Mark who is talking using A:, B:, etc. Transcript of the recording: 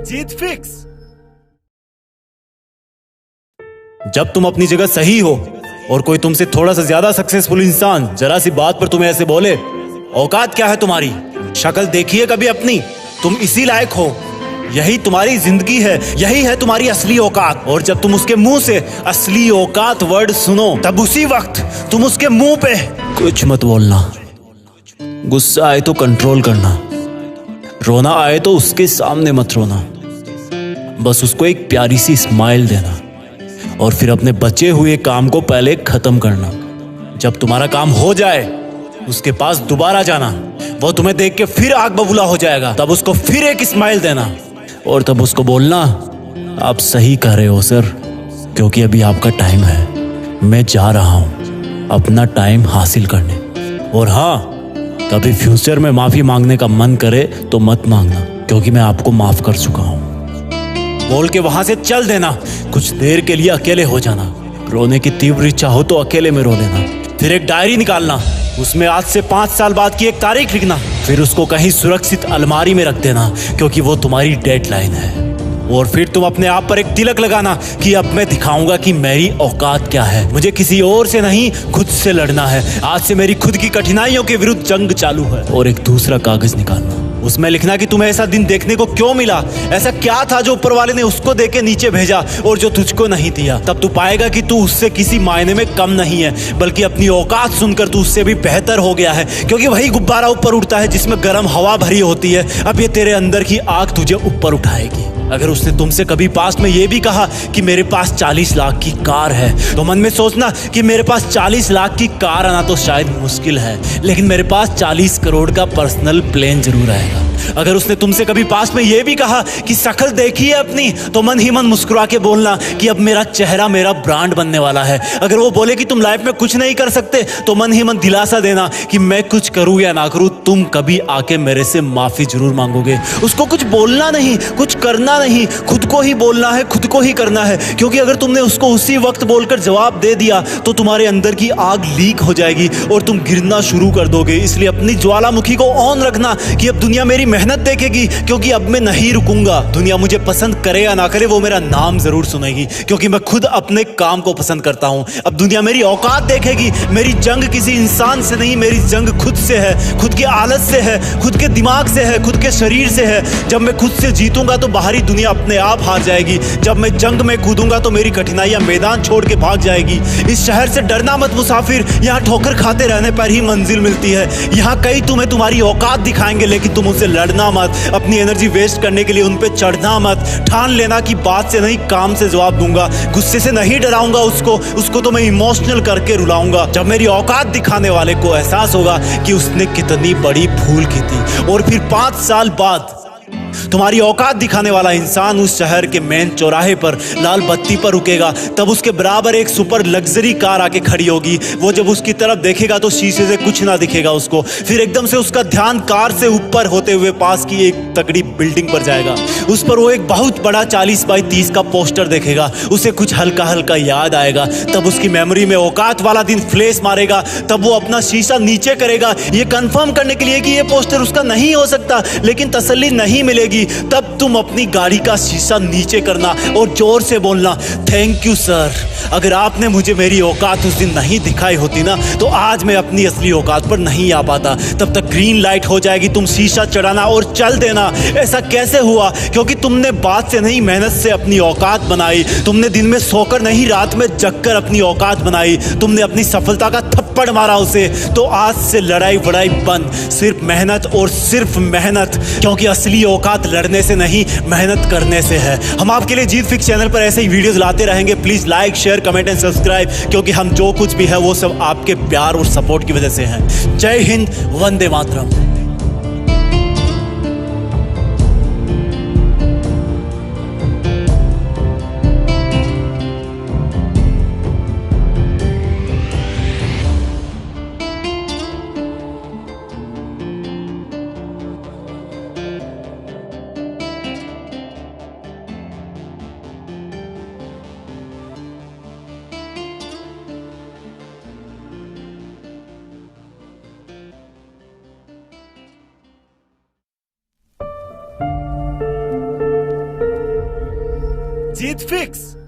A: जीत fix. जब तुम अपनी जगह सही हो और कोई तुमसे थोड़ा सा ज्यादा सक्सेसफुल इंसान जरा सी बात पर तुम्हें ऐसे बोले, औकात क्या है तुम्हारी, शक्ल देखिए कभी अपनी, तुम इसी लायक हो, यही तुम्हारी जिंदगी है, यही है तुम्हारी असली औकात। और जब तुम उसके मुंह से असली औकात वर्ड सुनो, तब उसी वक्त तुम उसके मुंह पे कुछ मत बोलना। गुस्सा आए तो कंट्रोल करना, रोना आए तो उसके सामने मत रोना, बस उसको एक प्यारी सी स्माइल देना और फिर अपने बचे हुए काम को पहले खत्म करना। जब तुम्हारा काम हो जाए उसके पास दोबारा जाना, वो तुम्हें देख के फिर आग बबूला हो जाएगा, तब उसको फिर एक स्माइल देना और तब उसको बोलना, आप सही कह रहे हो सर, क्योंकि अभी आपका टाइम है, मैं जा रहा हूं अपना टाइम हासिल करने। और हाँ, कभी फ्यूचर में माफी मांगने का मन करे तो मत मांगना, क्योंकि मैं आपको माफ कर चुका हूं। बोल के वहां से चल देना, कुछ देर के लिए अकेले हो जाना, रोने की तीव्र इच्छा हो तो अकेले में रो लेना, फिर एक डायरी निकालना, उसमें आज से 5 साल बाद की एक तारीख लिखना, फिर उसको कहीं सुरक्षित अलमारी में रख देना, क्योंकि वो तुम्हारी डेडलाइन है। और फिर तुम अपने आप पर एक तिलक लगाना कि अब मैं दिखाऊंगा कि मेरी औकात क्या है, मुझे किसी और से नहीं खुद से लड़ना है, आज से मेरी खुद की कठिनाइयों के विरुद्ध जंग चालू है। और एक दूसरा कागज निकालना, उसमें लिखना कि तुम्हें ऐसा दिन देखने को क्यों मिला, ऐसा क्या था जो ऊपर वाले ने उसको देके नीचे भेजा और जो तुझको नहीं दिया। तब तू पाएगा कि तू उससे किसी मायने में कम नहीं है, बल्कि अपनी औकात सुनकर तू उससे भी बेहतर हो गया है, क्योंकि वही गुब्बारा ऊपर उड़ता है जिसमें गर्म हवा भरी होती है। अब ये तेरे अंदर की आग तुझे ऊपर उठाएगी। अगर उसने तुमसे कभी पास्ट में ये भी कहा कि मेरे पास 40 लाख की कार है, तो मन में सोचना कि मेरे पास 40 लाख की कार आना तो शायद मुश्किल है, लेकिन मेरे पास 40 करोड़ का पर्सनल प्लेन जरूर आएगा। अगर उसने तुमसे कभी पास्ट में ये भी कहा कि शक्ल देखिए अपनी, तो मन ही मन मुस्कुरा के बोलना कि अब मेरा चेहरा मेरा ब्रांड बनने वाला है। अगर वो बोले कि तुम लाइफ में कुछ नहीं कर सकते, तो मन ही मन दिलासा देना कि मैं कुछ करूं या ना करूं, तुम कभी आके मेरे से माफी जरूर मांगोगे। उसको कुछ बोलना नहीं, कुछ करना नहीं, खुद को ही बोलना है, खुद को ही करना है, क्योंकि अगर तुमने उसको उसी वक्त बोलकर जवाब दे दिया तो तुम्हारे अंदर की आग लीक हो जाएगी और तुम गिरना शुरू कर दोगे। इसलिए अपनी ज्वालामुखी को ऑन रखना कि अब दुनिया मेरी मेहनत देखेगी, क्योंकि अब मैं नहीं रुकूंगा। दुनिया मुझे पसंद करे या ना करे, वो मेरा नाम जरूर सुनेगी, क्योंकि मैं खुद अपने काम को पसंद करता हूं। अब दुनिया मेरी औकात देखेगी, मेरी जंग किसी इंसान से नहीं, मेरी जंग खुद से है, खुद की आदत से है, खुद के दिमाग से है, खुद के शरीर से है। जब मैं खुद से जीतूंगा तो बाहरी दुनिया अपने आप हार जाएगी। जब मैं जंग में कूदूंगा तो मेरी कठिनाइयां मैदान छोड़ के भाग जाएगी। इस शहर से डरना मत मुसाफिर, यहाँ ठोकर खाते रहने पर ही मंजिल मिलती है। यहाँ कई तुम्हें तुम्हारी औकात दिखाएंगे, लेकिन तुम उनसे लड़ना मत, अपनी एनर्जी वेस्ट करने के लिए उन पे चढ़ना मत। ठान लेना कि बात से नहीं काम से जवाब दूंगा, गुस्से से नहीं डराऊंगा उसको तो मैं इमोशनल करके रुलाऊंगा। जब मेरी औकात दिखाने वाले को एहसास होगा कि उसने कितनी बड़ी भूल की थी, और फिर 5 साल बाद तुम्हारी औकात दिखाने वाला इंसान उस शहर के मेन चौराहे पर लाल बत्ती पर रुकेगा, तब उसके बराबर एक सुपर लग्जरी कार आके खड़ी होगी। वो जब उसकी तरफ देखेगा तो शीशे से कुछ ना दिखेगा उसको, फिर एकदम से उसका ध्यान कार से ऊपर होते हुए पास की एक तगड़ी बिल्डिंग पर जाएगा। उस पर वो एक बहुत बड़ा 40 बाई 30 का पोस्टर देखेगा, उसे कुछ हल्का हल्का याद आएगा। तब उसकी मेमोरी में औकात वाला दिन फ्लैश मारेगा। तब वो अपना शीशा नीचे करेगा, ये कंफर्म करने के लिए कि ये पोस्टर उसका नहीं हो सकता, लेकिन तसल्ली नहीं मिलेगी। तब तुम अपनी गाड़ी का शीशा नीचे करना और जोर से बोलना, थैंक यू सर, अगर आपने मुझे मेरी औकात उस दिन नहीं दिखाई होती ना, तो आज मैं अपनी असली औकात पर नहीं आ पाता। तब तक ग्रीन लाइट हो जाएगी, तुम शीशा चढ़ाना और चल देना। ऐसा कैसे हुआ? क्योंकि तुमने बात से नहीं मेहनत से अपनी औकात बनाई। तुमने दिन में सोकर नहीं रात में जगकर अपनी औकात बनाई। तुमने अपनी सफलता का थप्पड़ मारा उसे। तो आज से लड़ाई वड़ाई बंद, सिर्फ मेहनत और सिर्फ मेहनत, क्योंकि असली औकात लड़ने से नहीं मेहनत करने से है। हम आपके लिए जीत फिक्स चैनल पर ऐसे ही वीडियोस लाते रहेंगे। Please like, share, comment and subscribe, क्योंकि हम जो कुछ भी है वो सब आपके प्यार और सपोर्ट की वजह से है। जय हिंद, वंदे मातरम। जीत फिक्स।